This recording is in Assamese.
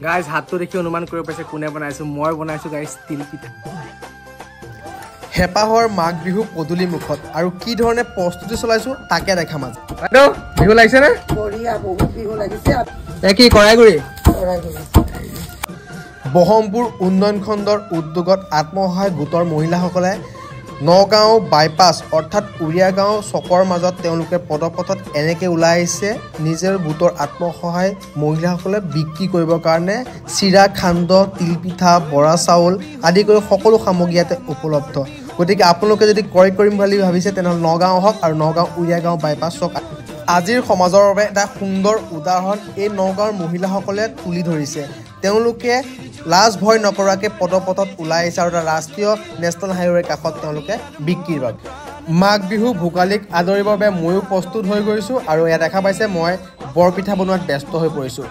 গাইজ হাতটো দেখি অনুমান কৰিব পাৰিছে কোনে বনাইছো মই বনাইছো গাইজ তিল পিঠা হেপাহৰ মাঘ বিহু পদূলি মুখত আৰু কি ধৰণে প্ৰস্তুতি চলাইছো তাকে দেখা মাজ বাইদেউ বিহু লাগিছে নে বঢ়িয়া বহুত বিহু লাগিছে কি কৰাইগুৰি বহমপুৰ উন্নয়ন খণ্ডৰ উদ্যোগত আত্মসহায়ক গোটৰ মহিলাসকলে নগাঁও বাইপাছ অৰ্থাৎ উৰিয়া গাঁও চকৰ মাজত তেওঁলোকে পদপথত এনেকৈ ওলাই আহিছে নিজৰ গোটৰ আত্মসহায়ক মহিলাসকলে বিক্ৰী কৰিবৰ কাৰণে চিৰা সান্দহ তিলপিঠা বৰা চাউল আদি কৰি সকলো সামগ্ৰী ইয়াতে উপলব্ধ গতিকে আপোনালোকে যদি ক্ৰয় কৰিম বুলি ভাবিছে তেনেহ'লে নগাঁও হওক আৰু নগাঁও উৰিয়া গাঁও বাইপাছ চক আজিৰ সমাজৰ বাবে এটা সুন্দৰ উদাহৰণ এই নগাঁৱৰ মহিলাসকলে তুলি ধৰিছে তেওঁলোকে লাজ ভয় নকৰাকৈ পদপথত ওলাই আহিছে আৰু এটা ৰাষ্ট্ৰীয় নেশ্যনেল হাইৱেৰ কাষত তেওঁলোকে বিক্ৰীৰ বাবে মাঘ বিহু ভোগালীক আদৰিবৰ বাবে ময়ো প্ৰস্তুত হৈ গৈছোঁ আৰু এয়া দেখা পাইছে মই বৰপিঠা বনোৱাত ব্যস্ত হৈ পৰিছোঁ